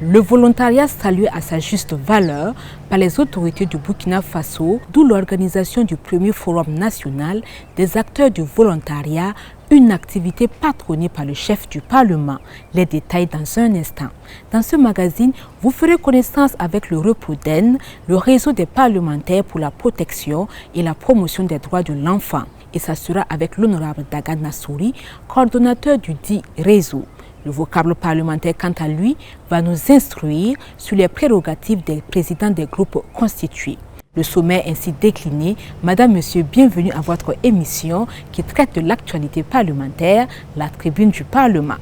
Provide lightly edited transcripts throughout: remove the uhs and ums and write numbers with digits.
Le volontariat salué à sa juste valeur par les autorités du Burkina Faso, d'où l'organisation du premier forum national des acteurs du volontariat, une activité patronnée par le chef du Parlement. Les détails dans un instant. Dans ce magazine, vous ferez connaissance avec le REPRODEN, le réseau des parlementaires pour la protection et la promotion des droits de l'enfant. Et ça sera avec l'honorable Daga Nassouri, coordonnateur du dit réseau. Le vocable parlementaire, quant à lui, va nous instruire sur les prérogatives des présidents des groupes constitués. Le sommet ainsi décliné, Madame, Monsieur, bienvenue à votre émission qui traite de l'actualité parlementaire, la tribune du Parlement.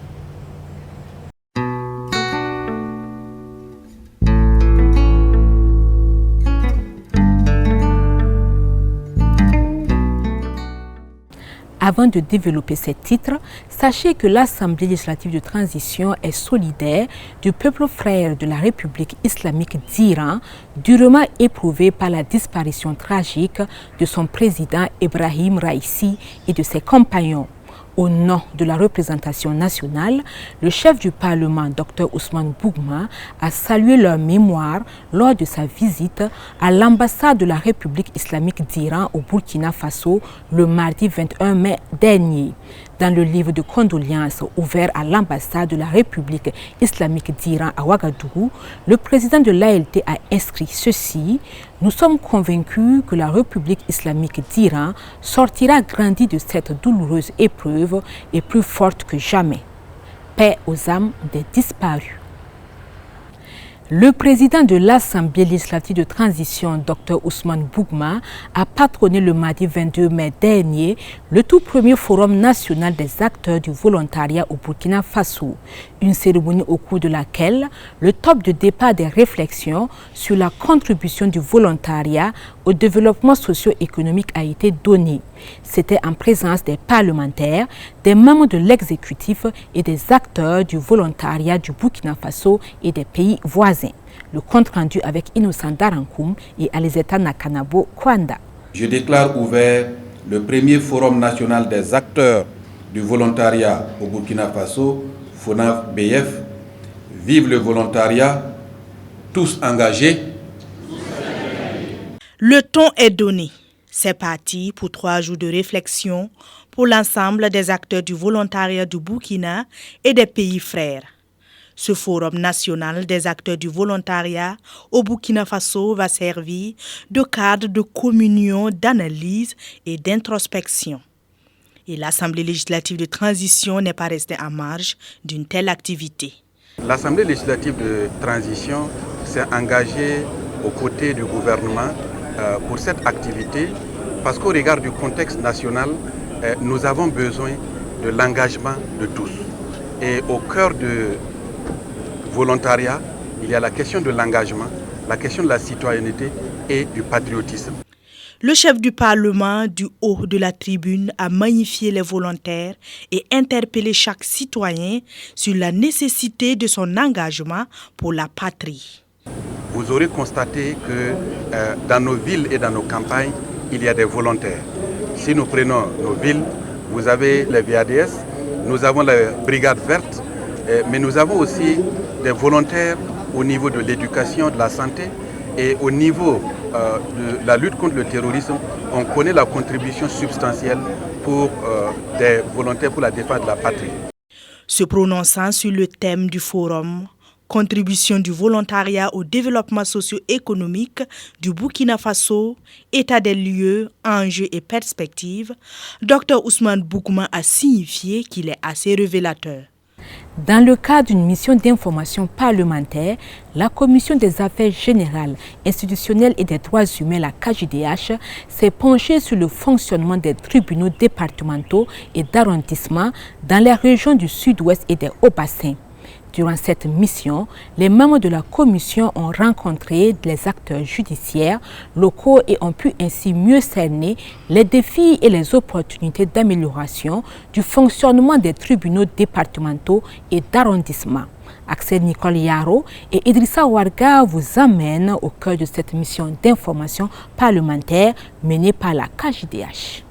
Avant de développer ces titres, sachez que l'Assemblée législative de transition est solidaire du peuple frère de la République islamique d'Iran, durement éprouvé par la disparition tragique de son président Ebrahim Raïssi et de ses compagnons. Au nom de la représentation nationale, le chef du Parlement, Dr Ousmane Bougma, a salué leur mémoire lors de sa visite à l'ambassade de la République islamique d'Iran au Burkina Faso le mardi 21 mai dernier. Dans le livre de condoléances ouvert à l'ambassade de la République islamique d'Iran à Ouagadougou, le président de l'ALT a inscrit ceci: « Nous sommes convaincus que la République islamique d'Iran sortira grandie de cette douloureuse épreuve et plus forte que jamais. Paix aux âmes des disparus. » Le président de l'Assemblée législative de transition, Dr Ousmane Bougma, a patronné le mardi 22 mai dernier le tout premier forum national des acteurs du volontariat au Burkina Faso. Une cérémonie au cours de laquelle le top de départ des réflexions sur la contribution du volontariat au développement socio-économique a été donné. C'était en présence des parlementaires, des membres de l'exécutif et des acteurs du volontariat du Burkina Faso et des pays voisins. Le compte rendu avec Innocent Darankoum et Alizeta Nakanabo Kwanda. Je déclare ouvert le premier forum national des acteurs du volontariat au Burkina Faso, FONAF-BF. Vive le volontariat, tous engagés. Le ton est donné. C'est parti pour 3 jours de réflexion pour l'ensemble des acteurs du volontariat du Burkina et des pays frères. Ce forum national des acteurs du volontariat au Burkina Faso va servir de cadre de communion, d'analyse et d'introspection. Et l'Assemblée législative de transition n'est pas restée en marge d'une telle activité. L'Assemblée législative de transition s'est engagée aux côtés du gouvernement pour cette activité parce qu'au regard du contexte national, nous avons besoin de l'engagement de tous. Et au cœur du volontariat, il y a la question de l'engagement, la question de la citoyenneté et du patriotisme. Le chef du Parlement, du haut de la tribune, a magnifié les volontaires et interpellé chaque citoyen sur la nécessité de son engagement pour la patrie. Vous aurez constaté que dans nos villes et dans nos campagnes, il y a des volontaires. Si nous prenons nos villes, vous avez les VADS, nous avons les brigades vertes, mais nous avons aussi des volontaires au niveau de l'éducation, de la santé et au niveau de la lutte contre le terrorisme. On connaît la contribution substantielle pour des volontaires pour la défense de la patrie. Se prononçant sur le thème du forum, contribution du volontariat au développement socio-économique du Burkina Faso, état des lieux, enjeux et perspectives, Dr Ousmane Bougma a signifié qu'il est assez révélateur. Dans le cadre d'une mission d'information parlementaire, la Commission des affaires générales, institutionnelles et des droits humains, la KJDH, s'est penchée sur le fonctionnement des tribunaux départementaux et d'arrondissement dans les régions du sud-ouest et des hauts-bassins. Durant cette mission, les membres de la commission ont rencontré les acteurs judiciaires locaux et ont pu ainsi mieux cerner les défis et les opportunités d'amélioration du fonctionnement des tribunaux départementaux et d'arrondissement. Axel Nicole Yaro et Idrissa Ouarga vous amènent au cœur de cette mission d'information parlementaire menée par la KJDH.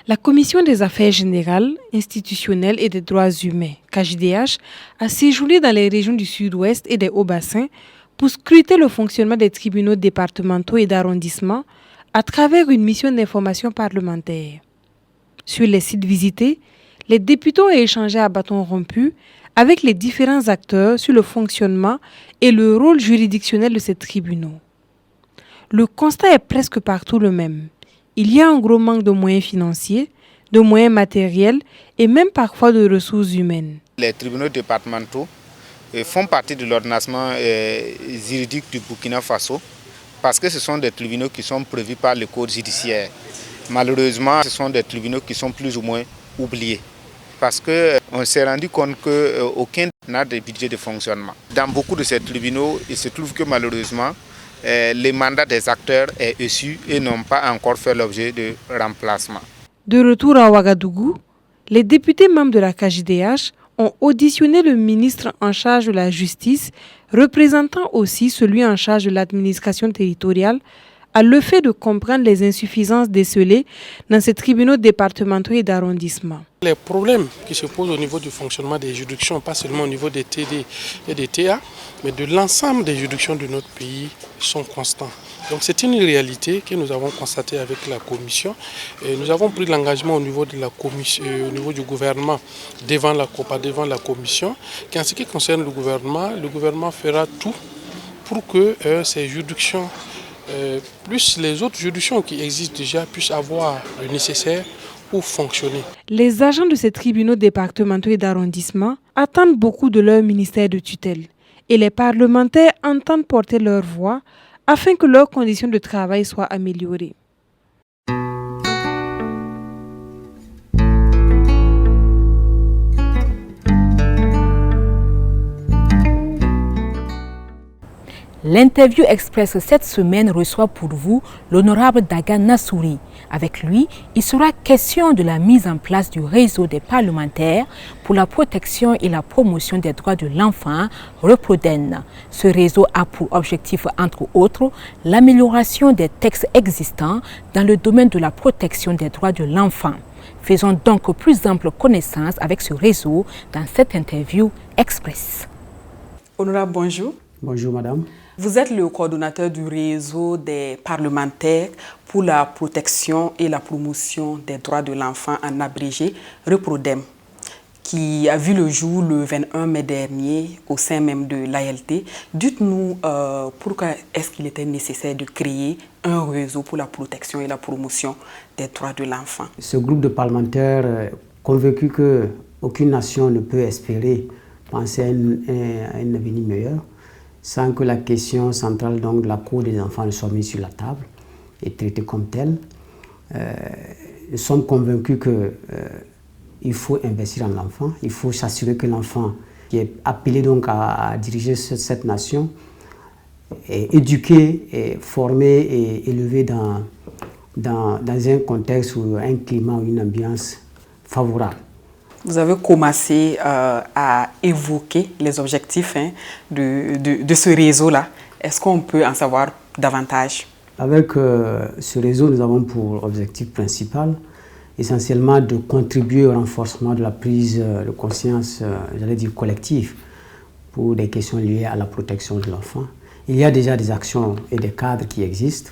La Commission des affaires générales, institutionnelles et des droits humains, KJDH, a séjourné dans les régions du Sud-Ouest et des Hauts-Bassins pour scruter le fonctionnement des tribunaux départementaux et d'arrondissement à travers une mission d'information parlementaire. Sur les sites visités, les députés ont échangé à bâton rompu avec les différents acteurs sur le fonctionnement et le rôle juridictionnel de ces tribunaux. Le constat est presque partout le même. Il y a un gros manque de moyens financiers, de moyens matériels et même parfois de ressources humaines. Les tribunaux départementaux font partie de l'ordonnancement juridique du Burkina Faso parce que ce sont des tribunaux qui sont prévus par le code judiciaire. Malheureusement, ce sont des tribunaux qui sont plus ou moins oubliés parce qu'on s'est rendu compte qu'aucun n'a de budget de fonctionnement. Dans beaucoup de ces tribunaux, il se trouve que malheureusement, les mandats des acteurs est issu et n'ont pas encore fait l'objet de remplacement. De retour à Ouagadougou, les députés membres de la KJDH ont auditionné le ministre en charge de la justice, représentant aussi celui en charge de l'administration territoriale, à le fait de comprendre les insuffisances décelées dans ces tribunaux départementaux et d'arrondissement. Les problèmes qui se posent au niveau du fonctionnement des juridictions, pas seulement au niveau des TD et des TA, mais de l'ensemble des juridictions de notre pays sont constants. Donc c'est une réalité que nous avons constatée avec la Commission. Et nous avons pris l'engagement au niveau de la Commission, au niveau du gouvernement devant la Commission, qu'en ce qui concerne le gouvernement fera tout pour que ces juridictions, plus les autres juridictions qui existent déjà, puissent avoir le nécessaire pour fonctionner. Les agents de ces tribunaux départementaux et d'arrondissement attendent beaucoup de leur ministère de tutelle et les parlementaires entendent porter leur voix afin que leurs conditions de travail soient améliorées. L'interview express cette semaine reçoit pour vous l'honorable Daga Nassouri. Avec lui, il sera question de la mise en place du réseau des parlementaires pour la protection et la promotion des droits de l'enfant, Reproden. Ce réseau a pour objectif, entre autres, l'amélioration des textes existants dans le domaine de la protection des droits de l'enfant. Faisons donc plus ample connaissance avec ce réseau dans cette interview express. Honorable, bonjour. Bonjour madame. Vous êtes le coordonnateur du réseau des parlementaires pour la protection et la promotion des droits de l'enfant, en abrégé Reprodem, qui a vu le jour le 21 mai dernier au sein même de l'ALT. Dites-nous pourquoi est-ce qu'il était nécessaire de créer un réseau pour la protection et la promotion des droits de l'enfant. Ce groupe de parlementaires convaincu qu'aucune nation ne peut espérer penser à un avenir meilleur sans que la question centrale donc, de la cour des enfants ne soit mise sur la table et traitée comme telle. Nous sommes convaincus qu'il faut investir en l'enfant, il faut s'assurer que l'enfant qui est appelé donc à diriger cette nation est éduqué, est formé et élevé dans un contexte ou un climat ou une ambiance favorable. Vous avez commencé à évoquer les objectifs de ce réseau-là. Est-ce qu'on peut en savoir davantage? Avec ce réseau, nous avons pour objectif principal essentiellement de contribuer au renforcement de la prise de conscience, j'allais dire collective, pour des questions liées à la protection de l'enfant. Il y a déjà des actions et des cadres qui existent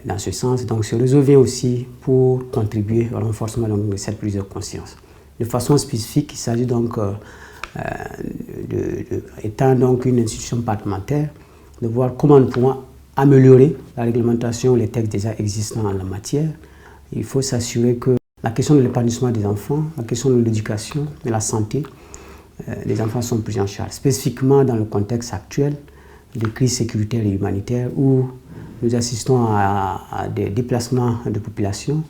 dans ce sens. Donc ce réseau vient aussi pour contribuer au renforcement de cette prise de conscience. De façon spécifique, il s'agit donc, étant donc une institution parlementaire, de voir comment nous pouvons améliorer la réglementation, les textes déjà existants en la matière. Il faut s'assurer que la question de l'épanouissement des enfants, la question de l'éducation, de la santé, des enfants sont pris en charge. Spécifiquement dans le contexte actuel de crise sécuritaire et humanitaire où nous assistons à des déplacements de population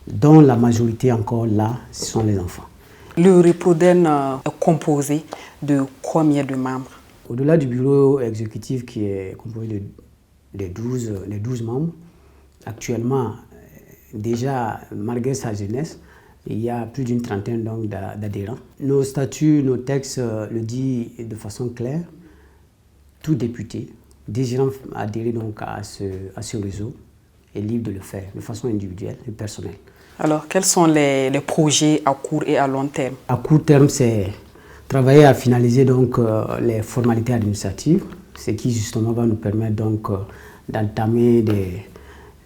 dont la majorité encore là, ce sont les enfants. Le Reproden est composé de combien de membres? Au-delà du bureau exécutif qui est composé de 12 membres, actuellement, déjà, malgré sa jeunesse, il y a plus d'une trentaine d'adhérents. Nos statuts, nos textes le disent de façon claire. Tout député désirant adhérer donc à ce réseau est libre de le faire de façon individuelle et personnelle. Alors, quels sont les projets à court et à long terme? À court terme, c'est travailler à finaliser donc les formalités administratives, ce qui justement va nous permettre donc d'entamer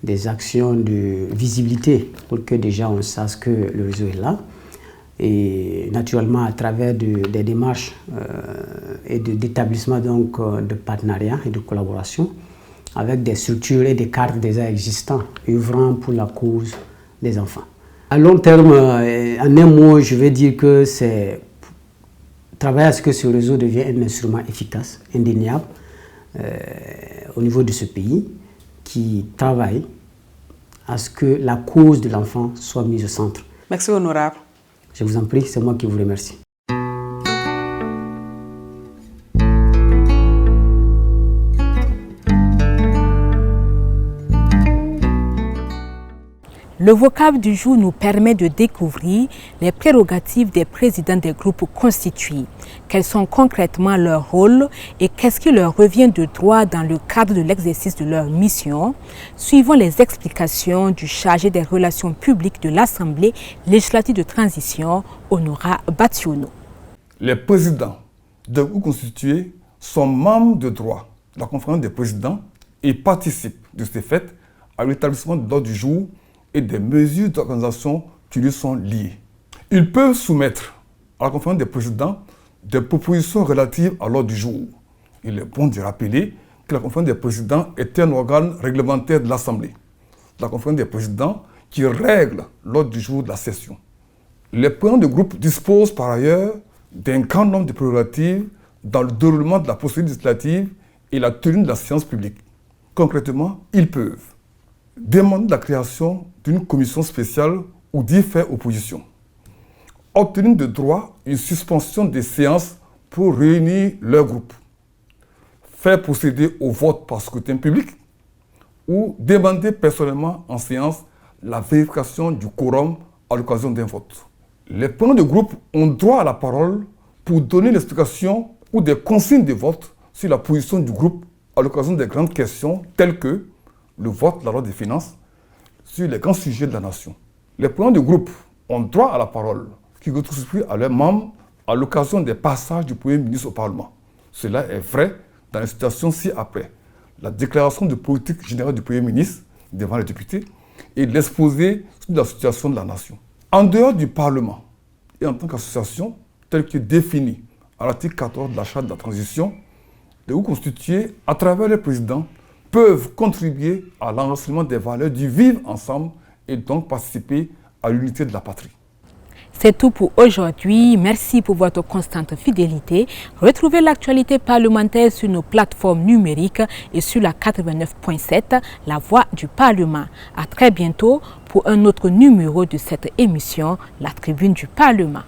des actions de visibilité pour que déjà on sache que le réseau est là. Et naturellement à travers des démarches et d'établissement donc de partenariat et de collaboration avec des structures et des cadres déjà existants œuvrant pour la cause des enfants. À long terme, en un mot, je vais dire que c'est travailler à ce que ce réseau devienne un instrument efficace, indéniable au niveau de ce pays, qui travaille à ce que la cause de l'enfant soit mise au centre. Merci honorable. Je vous en prie, c'est moi qui vous remercie. Le vocable du jour nous permet de découvrir les prérogatives des présidents des groupes constitués. Quels sont concrètement leurs rôles et qu'est-ce qui leur revient de droit dans le cadre de l'exercice de leur mission? Suivons les explications du chargé des relations publiques de l'Assemblée législative de transition, Honora Bationo. Les présidents des groupes constitués sont membres de droit de la conférence des présidents et participent de ce fait à l'établissement de l'ordre du jour et des mesures d'organisation qui lui sont liées. Ils peuvent soumettre à la conférence des présidents des propositions relatives à l'ordre du jour. Il est bon de rappeler que la conférence des présidents est un organe réglementaire de l'Assemblée. La conférence des présidents qui règle l'ordre du jour de la session. Les présidents de groupe disposent par ailleurs d'un grand nombre de prérogatives dans le déroulement de la procédure législative et la tenue de la séance publique. Concrètement, ils peuvent demander la création d'une commission spéciale ou d'y faire opposition. Obtenir de droit une suspension des séances pour réunir leur groupe. Faire procéder au vote par scrutin public ou demander personnellement en séance la vérification du quorum à l'occasion d'un vote. Les présidents de groupe ont droit à la parole pour donner l'explication ou des consignes de vote sur la position du groupe à l'occasion des grandes questions telles que le vote de la loi des finances sur les grands sujets de la nation. Les présidents de groupe ont droit à la parole qui contribue à leurs membres à l'occasion des passages du Premier ministre au Parlement. Cela est vrai dans les situations ci-après. La déclaration de politique générale du Premier ministre devant les députés et l'exposé sur la situation de la nation. En dehors du Parlement et en tant qu'association, telle que définie à l'article 14 de la Charte de la transition, les groupes constitués, à travers les présidents, peuvent contribuer à l'enracinement des valeurs du vivre ensemble et donc participer à l'unité de la patrie. C'est tout pour aujourd'hui. Merci pour votre constante fidélité. Retrouvez l'actualité parlementaire sur nos plateformes numériques et sur la 89.7, La Voix du Parlement. À très bientôt pour un autre numéro de cette émission, La Tribune du Parlement.